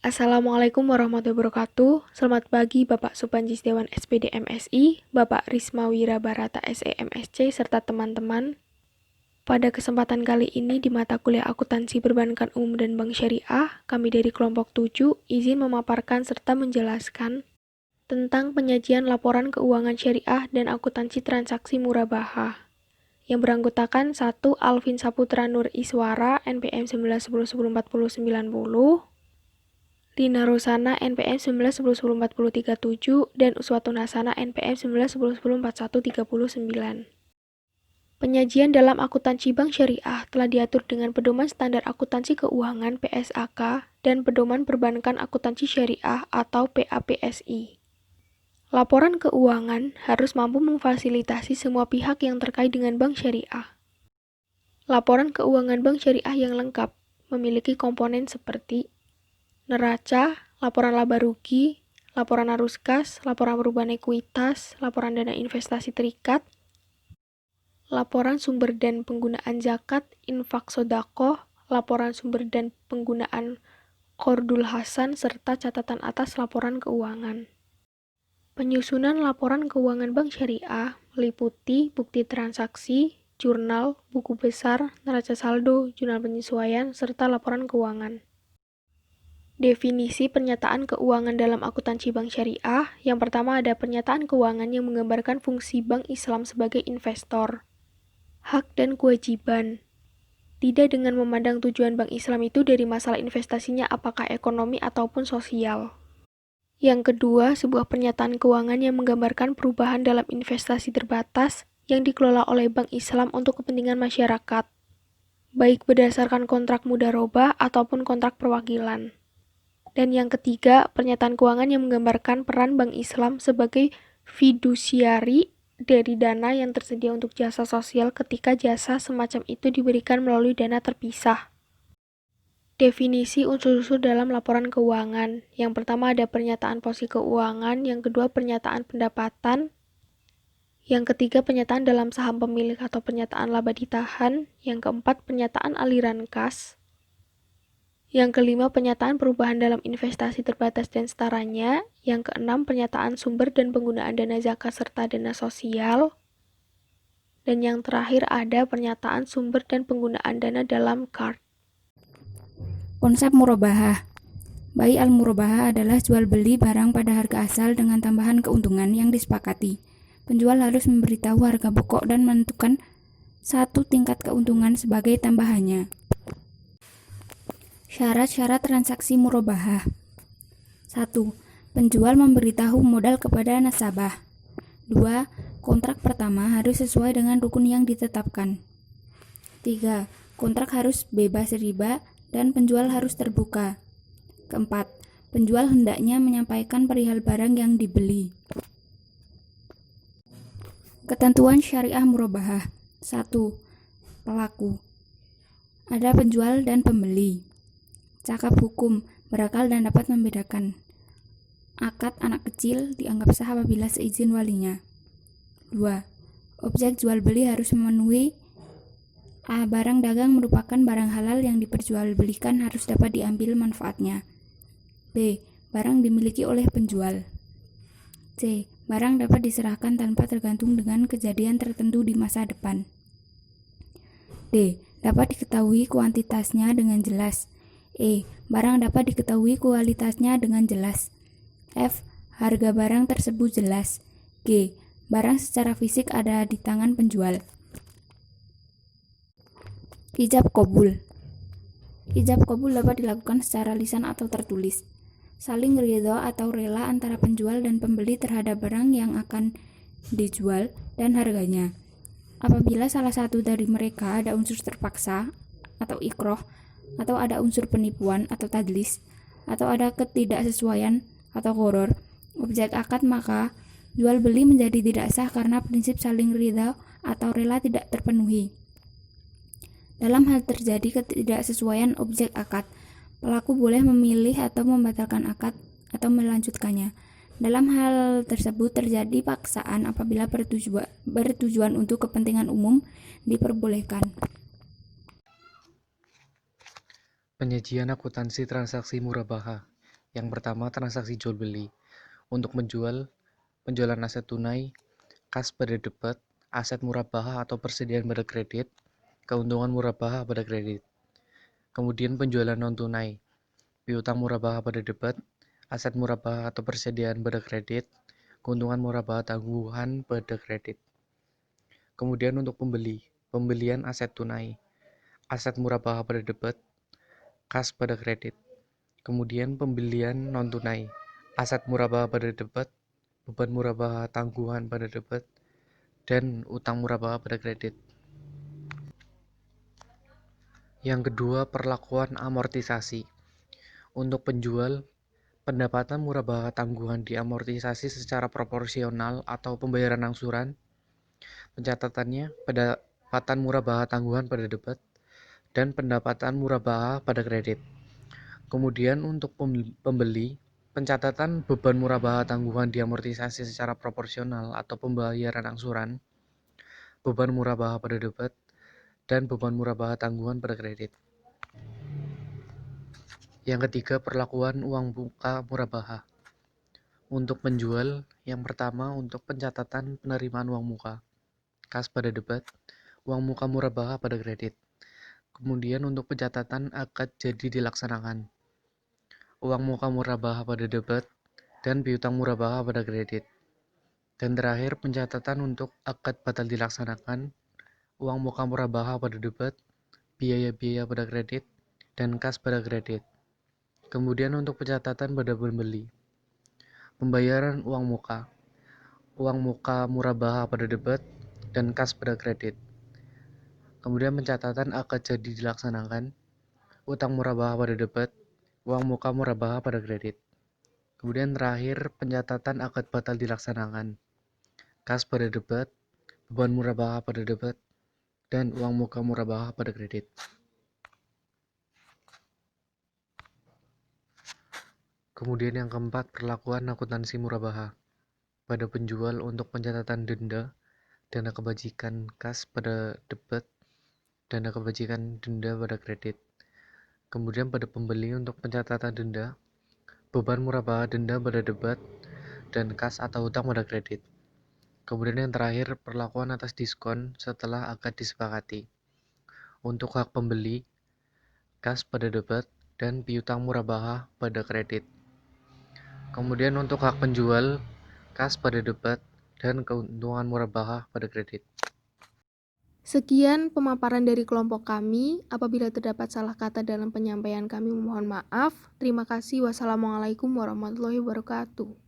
Assalamualaikum warahmatullahi wabarakatuh. Selamat pagi Bapak Supanjis Dewan SPD MSI, Bapak Risma Wira Barata SE MSC, serta teman-teman. Pada kesempatan kali ini di mata kuliah Akuntansi Perbankan Umum dan Bank Syariah, kami dari kelompok 7 izin memaparkan serta menjelaskan tentang penyajian laporan keuangan syariah dan akuntansi transaksi murabaha yang beranggotakan 1. Alvin Saputra Nur Iswara NPM 19101040, Lina Rosana NPM 1910104037 dan Uswatun Hasana NPM 1910104139. Penyajian dalam akuntansi bank syariah telah diatur dengan Pedoman Standar Akuntansi Keuangan (PSAK) dan Pedoman Perbankan Akuntansi Syariah atau PAPSI. Laporan keuangan harus mampu memfasilitasi semua pihak yang terkait dengan bank syariah. Laporan keuangan bank syariah yang lengkap memiliki komponen seperti neraca, laporan laba rugi, laporan arus kas, laporan perubahan ekuitas, laporan dana investasi terikat, laporan sumber dan penggunaan zakat, infak sodaqoh, laporan sumber dan penggunaan qardul hasan, serta catatan atas laporan keuangan. Penyusunan laporan keuangan bank syariah meliputi bukti transaksi, jurnal, buku besar, neraca saldo, jurnal penyesuaian, serta laporan keuangan. Definisi pernyataan keuangan dalam akuntansi bank syariah. Yang pertama ada pernyataan keuangan yang menggambarkan fungsi bank Islam sebagai investor, hak dan kewajiban. Tidak dengan memandang tujuan bank Islam itu dari masalah investasinya apakah ekonomi ataupun sosial. Yang kedua, sebuah pernyataan keuangan yang menggambarkan perubahan dalam investasi terbatas yang dikelola oleh bank Islam untuk kepentingan masyarakat, baik berdasarkan kontrak mudharabah ataupun kontrak perwakilan. Dan yang ketiga, pernyataan keuangan yang menggambarkan peran Bank Islam sebagai fidusiari dari dana yang tersedia untuk jasa sosial ketika jasa semacam itu diberikan melalui dana terpisah. Definisi unsur-unsur dalam laporan keuangan. Yang pertama ada pernyataan posisi keuangan, yang kedua pernyataan pendapatan, yang ketiga pernyataan dalam saham pemilik atau pernyataan laba ditahan, yang keempat pernyataan aliran kas, yang kelima, pernyataan perubahan dalam investasi terbatas dan setaranya. Yang keenam, pernyataan sumber dan penggunaan dana zakat serta dana sosial. Dan yang terakhir ada pernyataan sumber dan penggunaan dana dalam CARD. Konsep murabahah. Bai al-murabahah adalah jual beli barang pada harga asal dengan tambahan keuntungan yang disepakati. Penjual harus memberitahu harga pokok dan menentukan satu tingkat keuntungan sebagai tambahannya. Syarat-syarat transaksi murabahah. 1. Penjual memberitahu modal kepada nasabah. 2. Kontrak pertama harus sesuai dengan rukun yang ditetapkan. 3. Kontrak harus bebas riba dan penjual harus terbuka. Keempat, penjual hendaknya menyampaikan perihal barang yang dibeli. Ketentuan syariah murabahah. 1. Pelaku. Ada penjual dan pembeli. Cakap hukum, berakal dan dapat membedakan. Akad anak kecil dianggap sah apabila seizin walinya. 2. Objek jual beli harus memenuhi A. Barang dagang merupakan barang halal yang diperjualbelikan harus dapat diambil manfaatnya. B. Barang dimiliki oleh penjual. C. Barang dapat diserahkan tanpa tergantung dengan kejadian tertentu di masa depan. D. Dapat diketahui kuantitasnya dengan jelas. E. Barang dapat diketahui kualitasnya dengan jelas. F. Harga barang tersebut jelas. G. Barang secara fisik ada di tangan penjual. Ijab qabul. Ijab qabul dapat dilakukan secara lisan atau tertulis. Saling ridha atau rela antara penjual dan pembeli terhadap barang yang akan dijual dan harganya. Apabila salah satu dari mereka ada unsur terpaksa atau ikrah, atau ada unsur penipuan atau tadlis, atau ada ketidaksesuaian atau gharar objek akad, maka jual beli menjadi tidak sah karena prinsip saling ridha atau rela tidak terpenuhi. Dalam hal terjadi ketidaksesuaian objek akad, pelaku boleh memilih atau membatalkan akad atau melanjutkannya. Dalam hal tersebut terjadi paksaan apabila bertujuan untuk kepentingan umum diperbolehkan. Penyajian akuntansi transaksi murabaha. Yang pertama, transaksi jual beli. Untuk penjualan aset tunai, kas pada debit, aset murabahah atau persediaan pada kredit, keuntungan murabahah pada kredit. Kemudian penjualan non tunai, piutang murabahah pada debit, aset murabahah atau persediaan pada kredit, keuntungan murabahah tangguhan pada kredit. Kemudian untuk pembelian aset tunai, aset murabahah pada debit, kas pada kredit. Kemudian pembelian non tunai, aset murabahah pada debit, beban murabahah tangguhan pada debit, dan utang murabahah pada kredit. Yang kedua, perlakuan amortisasi. Untuk penjual, pendapatan murabahah tangguhan diamortisasi secara proporsional atau pembayaran angsuran. Pencatatannya, pendapatan murabahah tangguhan pada debit dan pendapatan murabahah pada kredit. Kemudian untuk pembeli, pencatatan beban murabahah tangguhan diamortisasi secara proporsional atau pembayaran angsuran, beban murabahah pada debit, dan beban murabahah tangguhan pada kredit. Yang ketiga, perlakuan uang muka murabahah. Untuk penjual, yang pertama untuk pencatatan penerimaan uang muka, kas pada debit, uang muka murabahah pada kredit. Kemudian untuk pencatatan akad jadi dilaksanakan, uang muka murabahah pada debit, dan piutang murabahah pada kredit. Dan terakhir, pencatatan untuk akad batal dilaksanakan, uang muka murabahah pada debit, biaya-biaya pada kredit, dan kas pada kredit. Kemudian untuk pencatatan pada pembeli, pembayaran uang muka murabahah pada debit, dan kas pada kredit. Kemudian pencatatan akad jadi dilaksanakan, utang murabahah pada debit, uang muka murabahah pada kredit. Kemudian terakhir, pencatatan akad batal dilaksanakan, kas pada debit, beban murabahah pada debit, dan uang muka murabahah pada kredit. Kemudian yang keempat, perlakuan akuntansi murabahah. Pada penjual untuk pencatatan denda, dana kebajikan kas pada debit, dana kebajikan denda pada kredit. Kemudian pada pembeli untuk pencatatan denda, beban murabahah denda pada debit, dan kas atau utang pada kredit. Kemudian yang terakhir, perlakuan atas diskon setelah akad disepakati. Untuk hak pembeli, kas pada debit, dan piutang murabahah pada kredit. Kemudian untuk hak penjual, kas pada debit, dan keuntungan murabahah pada kredit. Sekian pemaparan dari kelompok kami. Apabila terdapat salah kata dalam penyampaian kami, mohon maaf. Terima kasih. Wassalamualaikum warahmatullahi wabarakatuh.